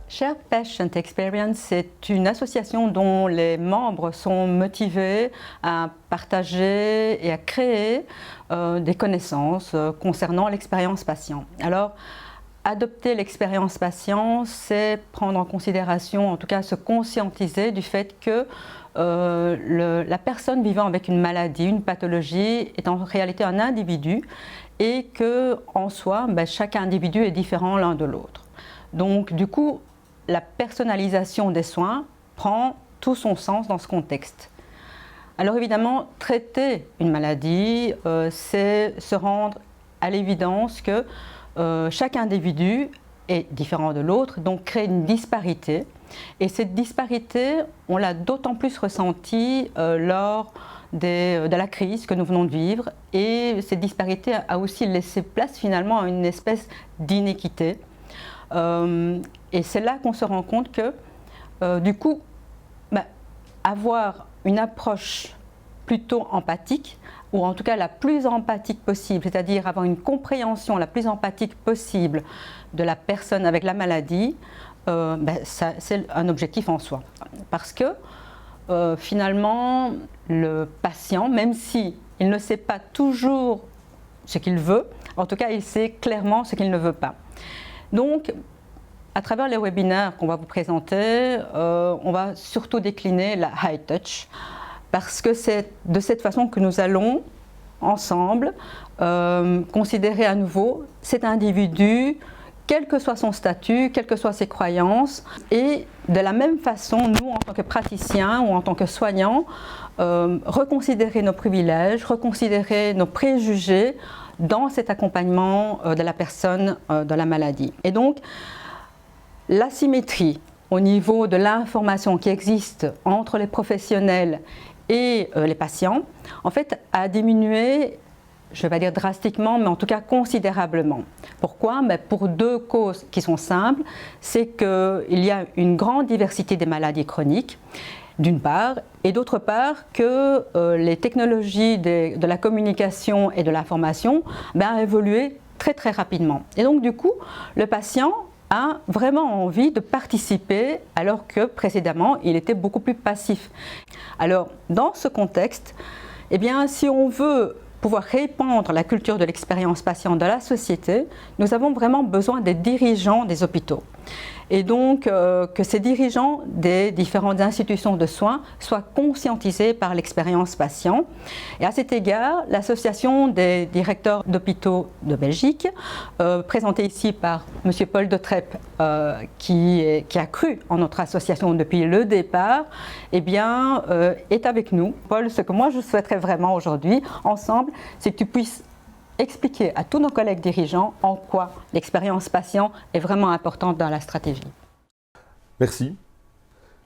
Shared Patient Experience, c'est une association dont les membres sont motivés à partager et à créer des connaissances concernant l'expérience patient. Alors, adopter l'expérience patient, c'est prendre en considération, en tout cas se conscientiser du fait que la personne vivant avec une maladie, une pathologie, est en réalité un individu et qu'en soi, chaque individu est différent l'un de l'autre. Donc, du coup, la personnalisation des soins prend tout son sens dans ce contexte. Alors évidemment, traiter une maladie, c'est se rendre à l'évidence que chaque individu est différent de l'autre, donc créer une disparité. Et cette disparité, on l'a d'autant plus ressentie lors de la crise que nous venons de vivre. Et cette disparité a aussi laissé place finalement à une espèce d'inéquité. Et c'est là qu'on se rend compte que, du coup, avoir une approche plutôt empathique, ou en tout cas la plus empathique possible, c'est-à-dire avoir une compréhension la plus empathique possible de la personne avec la maladie, c'est un objectif en soi. Parce que finalement, le patient, même s'il ne sait pas toujours ce qu'il veut, en tout cas il sait clairement ce qu'il ne veut pas. Donc, à travers les webinaires qu'on va vous présenter, on va surtout décliner la high touch, parce que c'est de cette façon que nous allons, ensemble, considérer à nouveau cet individu, quel que soit son statut, quelles que soient ses croyances, et de la même façon, nous, en tant que praticiens ou en tant que soignants, reconsidérer nos privilèges, reconsidérer nos préjugés dans cet accompagnement de la personne de la maladie. Et donc, l'asymétrie au niveau de l'information qui existe entre les professionnels et les patients, en fait, a diminué, je ne vais pas dire drastiquement, mais en tout cas considérablement. Pourquoi? Pour deux causes qui sont simples. C'est qu'il y a une grande diversité des maladies chroniques, d'une part, et d'autre part que les technologies de la communication et de l'information ont évolué très très rapidement. Et donc du coup, le patient a vraiment envie de participer alors que précédemment il était beaucoup plus passif. Alors dans ce contexte, eh bien, si on veut pouvoir répandre la culture de l'expérience patient dans la société, nous avons vraiment besoin des dirigeants des hôpitaux. Et donc que ces dirigeants des différentes institutions de soins soient conscientisés par l'expérience patient. Et à cet égard, l'association des directeurs d'hôpitaux de Belgique, présentée ici par M. Paul de Treppe, qui a cru en notre association depuis le départ, eh bien, est avec nous. Paul, ce que moi je souhaiterais vraiment aujourd'hui, ensemble, c'est que tu puisses expliquer à tous nos collègues dirigeants en quoi l'expérience patient est vraiment importante dans la stratégie. Merci.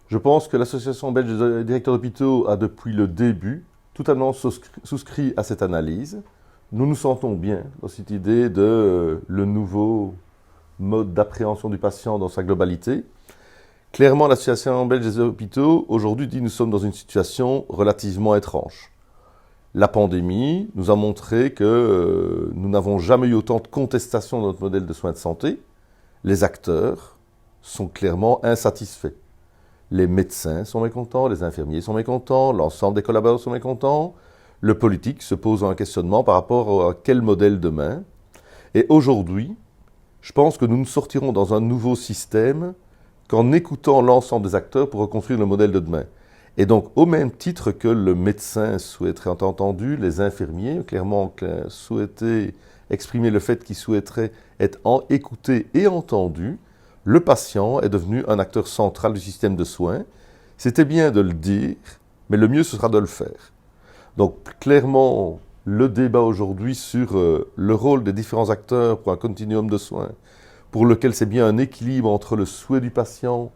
Je pense que l'Association belge des directeurs d'hôpitaux a depuis le début totalement souscrit à cette analyse. Nous nous sentons bien dans cette idée de le nouveau mode d'appréhension du patient dans sa globalité. Clairement, l'Association belge des hôpitaux aujourd'hui dit que nous sommes dans une situation relativement étrange. La pandémie nous a montré que nous n'avons jamais eu autant de contestation dans notre modèle de soins de santé. Les acteurs sont clairement insatisfaits. Les médecins sont mécontents, les infirmiers sont mécontents, l'ensemble des collaborateurs sont mécontents. Le politique se pose un questionnement par rapport à quel modèle demain. Et aujourd'hui, je pense que nous nous sortirons dans un nouveau système qu'en écoutant l'ensemble des acteurs pour reconstruire le modèle de demain. Et donc, au même titre que le médecin souhaiterait être entendu, les infirmiers, clairement, souhaitaient exprimer le fait qu'ils souhaiteraient être écoutés et entendus, le patient est devenu un acteur central du système de soins. C'était bien de le dire, mais le mieux, ce sera de le faire. Donc, clairement, le débat aujourd'hui sur le rôle des différents acteurs pour un continuum de soins, pour lequel c'est bien un équilibre entre le souhait du patient.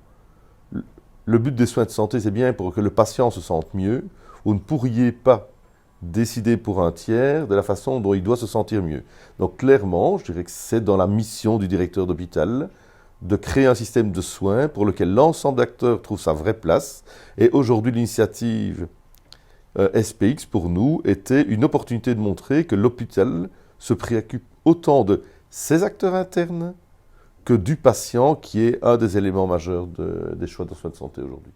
Le but des soins de santé, c'est bien pour que le patient se sente mieux. Vous ne pourriez pas décider pour un tiers de la façon dont il doit se sentir mieux. Donc clairement, je dirais que c'est dans la mission du directeur d'hôpital de créer un système de soins pour lequel l'ensemble d'acteurs trouve sa vraie place. Et aujourd'hui, l'initiative SPX, pour nous, était une opportunité de montrer que l'hôpital se préoccupe autant de ses acteurs internes que du patient qui est un des éléments majeurs des choix de soins de santé aujourd'hui.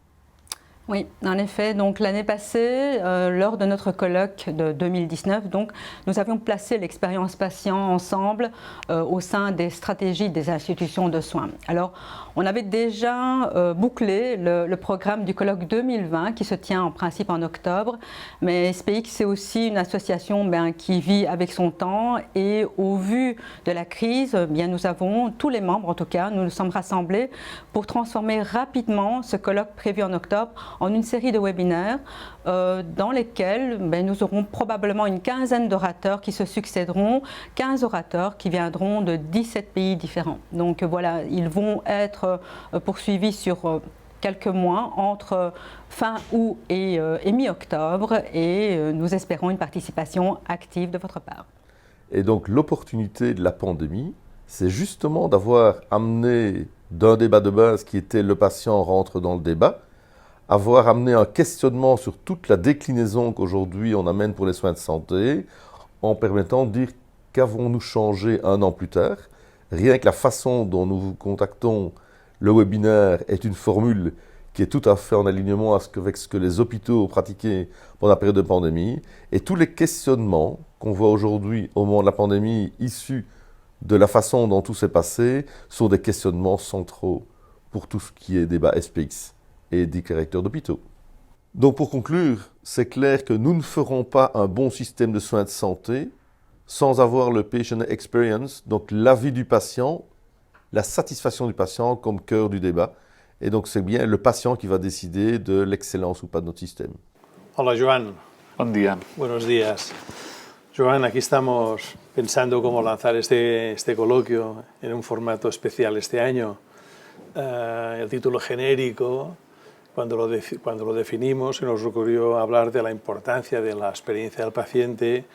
Oui, en effet. Donc l'année passée, lors de notre colloque de 2019, donc, nous avions placé l'expérience patient ensemble au sein des stratégies des institutions de soins. Alors, on avait déjà bouclé le programme du colloque 2020 qui se tient en principe en octobre, mais SPX c'est aussi une association qui vit avec son temps et au vu de la crise, nous avons, tous les membres en tout cas, nous nous sommes rassemblés pour transformer rapidement ce colloque prévu en octobre en une série de webinaires dans lesquels nous aurons probablement une quinzaine d'orateurs qui se succéderont, 15 orateurs qui viendront de 17 pays différents. Donc voilà, ils vont être poursuivis sur quelques mois entre fin août et mi-octobre et nous espérons une participation active de votre part. Et donc l'opportunité de la pandémie, c'est justement d'avoir amené d'un débat de base qui était le patient rentre dans le débat, avoir amené un questionnement sur toute la déclinaison qu'aujourd'hui on amène pour les soins de santé, en permettant de dire qu'avons-nous changé un an plus tard. Rien que la façon dont nous vous contactons, le webinaire est une formule qui est tout à fait en alignement avec ce que les hôpitaux ont pratiqué pendant la période de pandémie. Et tous les questionnements qu'on voit aujourd'hui au moment de la pandémie, issus de la façon dont tout s'est passé, sont des questionnements centraux pour tout ce qui est débat SPX et des directeurs d'hôpitaux. Donc pour conclure, c'est clair que nous ne ferons pas un bon système de soins de santé sans avoir le patient experience, donc l'avis du patient, la satisfaction du patient comme cœur du débat. Et donc c'est bien le patient qui va décider de l'excellence ou pas de notre système. Hola Joan. Buen día. Buenos días. Joan, aquí estamos pensando cómo lanzar este coloquio en un formato especial este año. El título genérico, cuando lo definimos, se nos ocurrió hablar de la importancia de la experiencia del paciente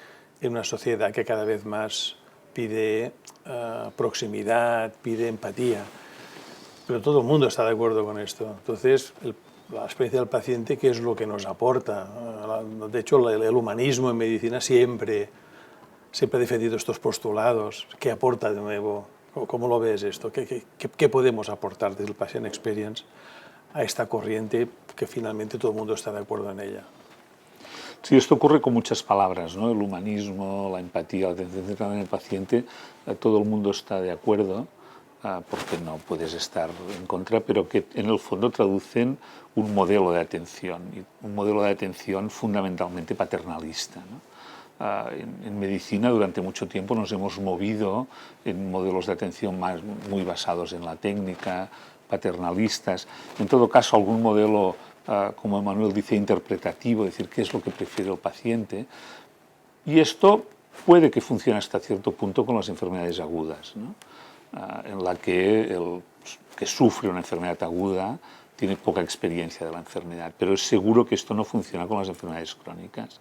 en una sociedad que cada vez más pide proximidad, pide empatía. Pero todo el mundo está de acuerdo con esto. Entonces, la experiencia del paciente, ¿qué es lo que nos aporta? De hecho, el humanismo en medicina siempre ha defendido estos postulados. ¿Qué aporta de nuevo? ¿Cómo lo ves esto? ¿Qué podemos aportar desde el Patient Experience a esta corriente que finalmente todo el mundo está de acuerdo en ella? Sí, esto ocurre con muchas palabras, ¿no? El humanismo, la empatía, la atención centrada en el paciente, todo el mundo está de acuerdo, porque no puedes estar en contra, pero que en el fondo traducen un modelo de atención, y un modelo de atención fundamentalmente paternalista, ¿no? En medicina durante mucho tiempo nos hemos movido en modelos de atención muy basados en la técnica, paternalistas, en todo caso algún modelo, como Emmanuel dice, interpretativo, es decir, qué es lo que prefiere el paciente, y esto puede que funcione hasta cierto punto con las enfermedades agudas, ¿no? En la que el que sufre una enfermedad aguda tiene poca experiencia de la enfermedad, pero es seguro que esto no funciona con las enfermedades crónicas.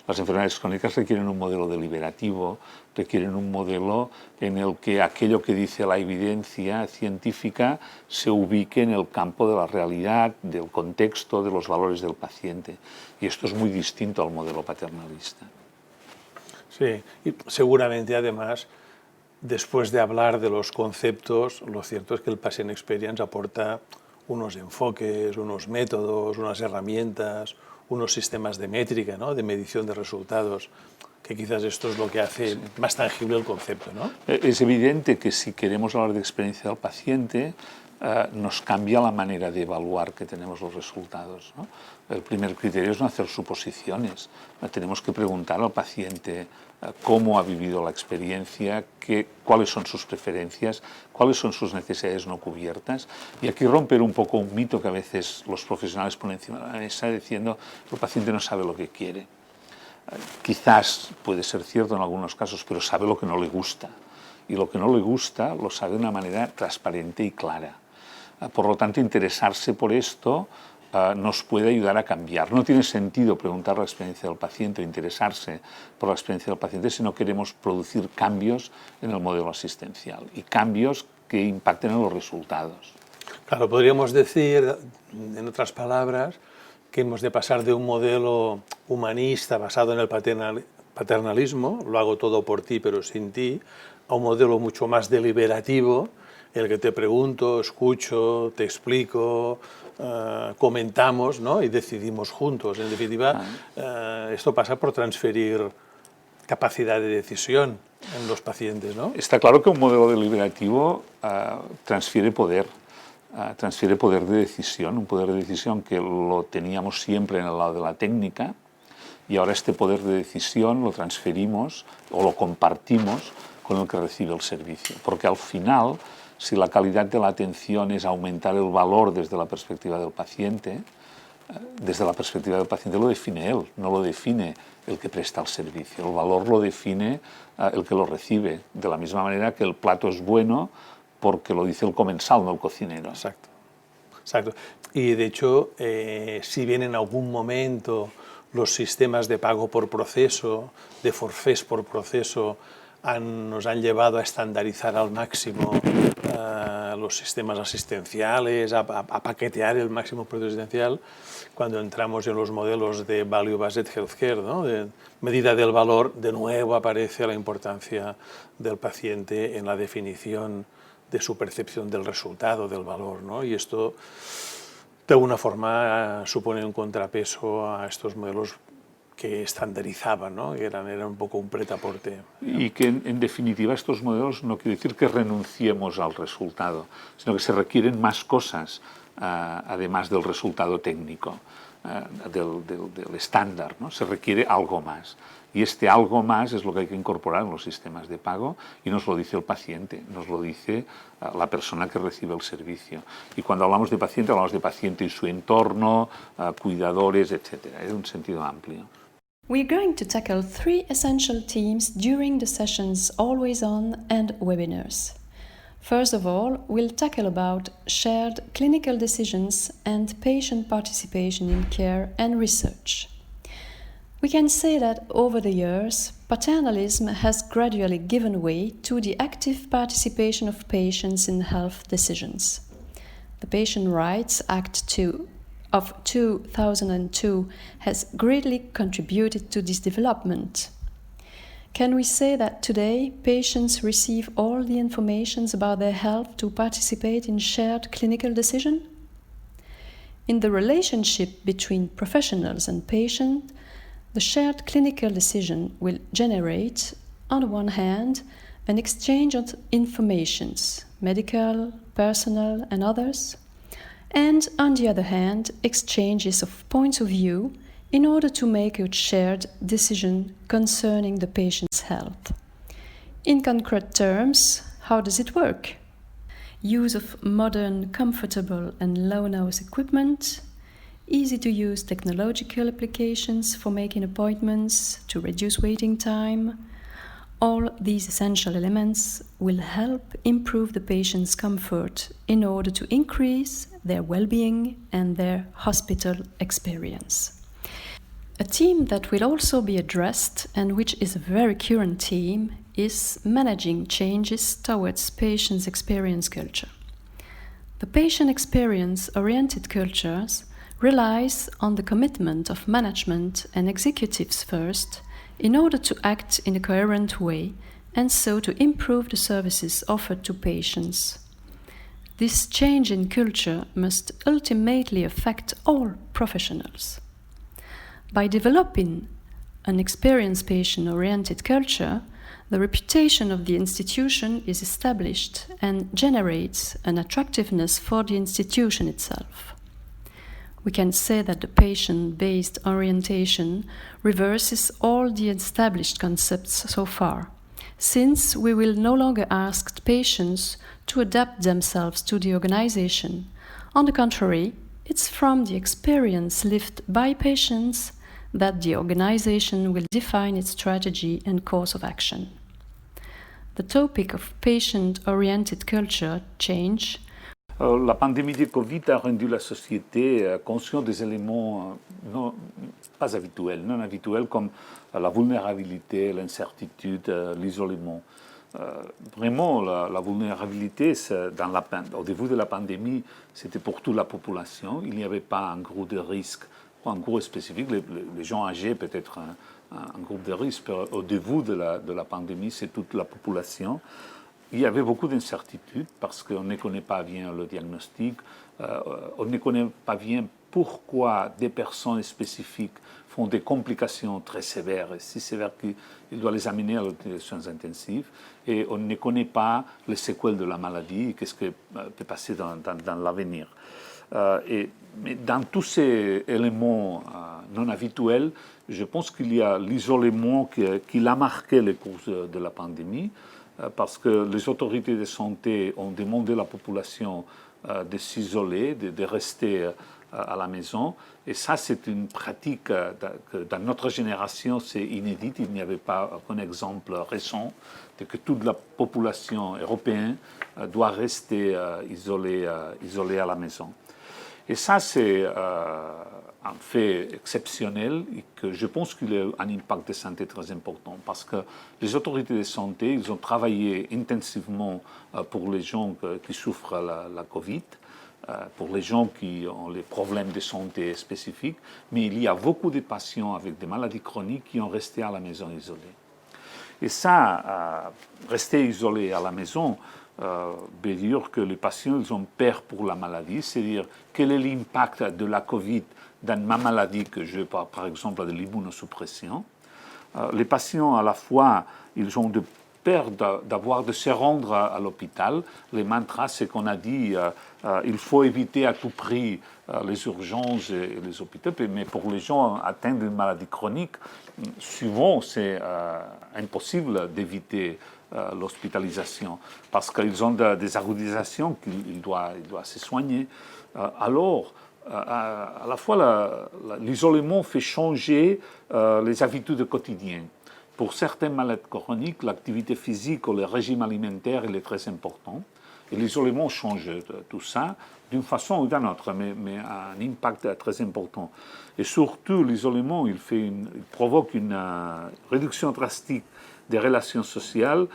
Las enfermedades crónicas requieren un modelo deliberativo, requieren un modelo en el que aquello que dice la evidencia científica se ubique en el campo de la realidad, del contexto, de los valores del paciente. Y esto es muy distinto al modelo paternalista. Sí, y seguramente además, después de hablar de los conceptos, lo cierto es que el Patient Experience aporta unos enfoques, unos métodos, unas herramientas, unos sistemas de métrica, ¿no? De medición de resultados, que quizás esto es lo que hace más tangible el concepto, ¿no? Es evidente que si queremos hablar de experiencia del paciente, nos cambia la manera de evaluar que tenemos los resultados, ¿no? El primer criterio es no hacer suposiciones. Tenemos que preguntar al paciente cómo ha vivido la experiencia, cuáles son sus preferencias, cuáles son sus necesidades no cubiertas. Y aquí romper un poco un mito que a veces los profesionales ponen encima de la mesa diciendo que el paciente no sabe lo que quiere. Quizás puede ser cierto en algunos casos, pero sabe lo que no le gusta. Y lo que no le gusta lo sabe de una manera transparente y clara. Por lo tanto, interesarse por esto nos puede ayudar a cambiar. No tiene sentido preguntar la experiencia del paciente o interesarse por la experiencia del paciente si no queremos producir cambios en el modelo asistencial y cambios que impacten en los resultados. Claro, podríamos decir, en otras palabras, que hemos de pasar de un modelo humanista basado en el paternalismo, lo hago todo por ti pero sin ti, a un modelo mucho más deliberativo en el que te pregunto, escucho, te explico, comentamos, ¿no? Y decidimos juntos. En definitiva, esto pasa por transferir capacidad de decisión en los pacientes, ¿no? Está claro que un modelo deliberativo transfiere poder de decisión, un poder de decisión que lo teníamos siempre en el lado de la técnica, y ahora este poder de decisión lo transferimos o lo compartimos con el que recibe el servicio. Porque al final, si la calidad de la atención es aumentar el valor desde la perspectiva del paciente lo define él, no lo define el que presta el servicio. El valor lo define el que lo recibe, de la misma manera que el plato es bueno porque lo dice el comensal, no el cocinero. Exacto. Exacto. Y de hecho, si bien en algún momento los sistemas de pago por proceso, de forfés por proceso, nos han llevado a estandarizar al máximo los sistemas asistenciales, a paquetear el máximo producto asistencial, cuando entramos en los modelos de Value-Based Healthcare, ¿no? De medida del valor, de nuevo aparece la importancia del paciente en la definición de su percepción del resultado, del valor, ¿no? Y esto, de alguna forma, supone un contrapeso a estos modelos que estandarizaban, ¿no? Eran un poco un pretaporte. Y que, en definitiva, estos modelos no quiere decir que renunciemos al resultado, sino que se requieren más cosas, además del resultado técnico, del estándar, ¿no? Se requiere algo más. Y este algo más es lo que hay que incorporar en los sistemas de pago, y nos lo dice el paciente, nos lo dice la persona que recibe el servicio. Y cuando hablamos de paciente y su entorno, cuidadores, etc. Es un sentido amplio. We're going to tackle 3 essential themes during the sessions Always On and webinars. First of all, we'll tackle about shared clinical decisions and patient participation in care and research. We can say that over the years, paternalism has gradually given way to the active participation of patients in health decisions. The Patient Rights Act of 2002 has greatly contributed to this development. Can we say that today patients receive all the information about their health to participate in shared clinical decision? In the relationship between professionals and patient, the shared clinical decision will generate, on the one hand, an exchange of informations, medical, personal, and others, and on the other hand, exchanges of points of view in order to make a shared decision concerning the patient's health. In concrete terms, how does it work? Use of modern, comfortable, and low-noise equipment, easy-to-use technological applications for making appointments to reduce waiting time. All these essential elements will help improve the patient's comfort in order to increase their well-being and their hospital experience. A theme that will also be addressed, and which is a very current theme, is managing changes towards patient's experience culture. The patient experience-oriented cultures relies on the commitment of management and executives first in order to act in a coherent way and so to improve the services offered to patients. This change in culture must ultimately affect all professionals. By developing an experienced patient-oriented culture, the reputation of the institution is established and generates an attractiveness for the institution itself. We can say that the patient-based orientation reverses all the established concepts so far, since we will no longer ask patients to adapt themselves to the organization. On the contrary, it's from the experience lived by patients that the organization will define its strategy and course of action. The topic of patient-oriented culture change. La pandémie de Covid a rendu la société consciente des éléments pas habituels, non habituels, comme la vulnérabilité, l'incertitude, l'isolement. Vraiment, la vulnérabilité, au début de la pandémie, c'était pour toute la population. Il n'y avait pas un groupe de risque, un groupe spécifique. Les gens âgés, peut-être un groupe de risque. Au début de la pandémie, c'est toute la population. il y avait beaucoup d'incertitudes parce qu'on ne connaît pas bien le diagnostic, on ne connaît pas bien pourquoi des personnes spécifiques font des complications très sévères, si sévères qu'il doit les amener à les soins intensifs, et on ne connaît pas les séquelles de la maladie et qu'est-ce qui peut passer dans l'avenir. Mais dans tous ces éléments non habituels, je pense qu'il y a l'isolement qui a marqué le cours de la pandémie, parce que les autorités de santé ont demandé à la population de s'isoler, de rester à la maison. Et ça, c'est une pratique que dans notre génération, c'est inédit. Il n'y avait pas un exemple récent de que toute la population européenne doit rester isolée à la maison. Et ça, c'est un fait exceptionnel et que je pense qu'il a un impact de santé très important parce que les autorités de santé, ils ont travaillé intensivement pour les gens qui souffrent la Covid, pour les gens qui ont les problèmes de santé spécifiques, mais il y a beaucoup de patients avec des maladies chroniques qui ont resté à la maison isolés. Et ça, rester isolé à la maison, veut dire que les patients ils ont peur pour la maladie, c'est-à-dire quel est l'impact de la Covid dans ma maladie que j'ai, par exemple, de l'immunosuppression. Les patients, à la fois, ils ont de peur d'avoir de se rendre à l'hôpital. Les mantras, c'est qu'on a dit il faut éviter à tout prix les urgences et les hôpitaux, mais pour les gens atteints d'une maladie chronique, souvent c'est impossible d'éviter l'hospitalisation parce qu'ils ont des agudisations qu'ils doivent se soigner. Alors, à la fois, l'isolement fait changer les habitudes quotidiennes. Pour certaines maladies chroniques, l'activité physique ou le régime alimentaire il est très important. Et l'isolement change tout ça d'une façon ou d'une autre, mais a un impact très important. Et surtout, l'isolement, il provoque une réduction drastique des relations sociales,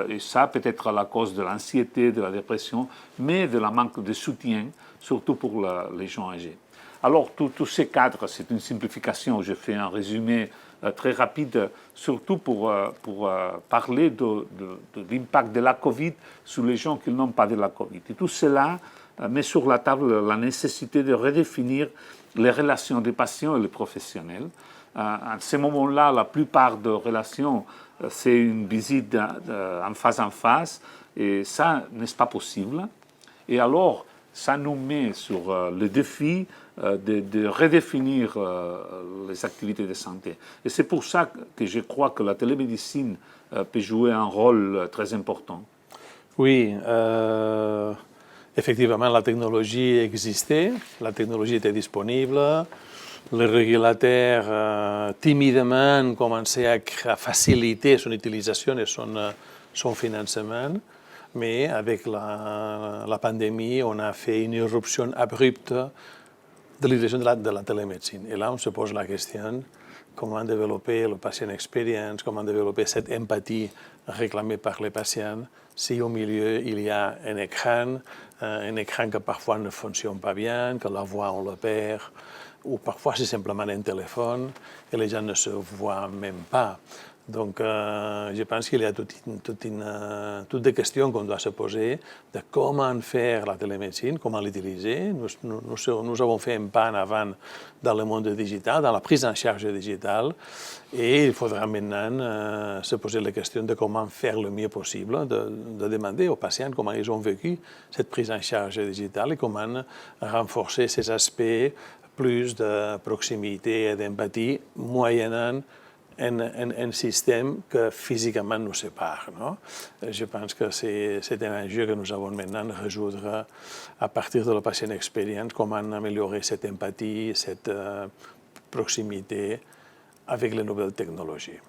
et ça peut être à la cause de l'anxiété, de la dépression, mais de la manque de soutien, surtout pour les gens âgés. Alors, tous ces cadres, c'est une simplification, je fais un résumé très rapide, surtout pour parler de l'impact de la Covid sur les gens qui n'ont pas de la Covid. Et tout cela met sur la table la nécessité de redéfinir les relations des patients et les professionnels. À ce moment-là, la plupart des relations, c'est une visite en face, et ça n'est pas possible. Et alors, ça nous met sur le défi de redéfinir les activités de santé. Et c'est pour ça que je crois que la télémédecine peut jouer un rôle très important. Oui, effectivement, la technologie existait, la technologie était disponible, les régulateurs timidement commençaient à faciliter son utilisation et son financement. Mais avec la pandémie, on a fait une irruption abrupte de l'utilisation de la télémédecine. Et là, on se pose la question comment développer le patient experience, comment développer cette empathie réclamée par les patients si au milieu il y a un écran que parfois ne fonctionne pas bien, que la voix on le perd, ou parfois c'est simplement un téléphone et les gens ne se voient même pas. Donc, je pense qu'il y a toutes des questions qu'on doit se poser de comment faire la télémédecine, comment l'utiliser. Nous avons fait un pas en avant dans le monde digital, dans la prise en charge digitale, et il faudra maintenant se poser la question de comment faire le mieux possible, de demander aux patients comment ils ont vécu cette prise en charge digitale et comment renforcer ces aspects plus de proximité et d'empathie moyennant un système que physiquement nous sépare. Non? Je pense que c'est un enjeu que nous avons maintenant à résoudre à partir de la patient experience, comment améliorer cette empathie, cette proximité avec les nouvelles technologies.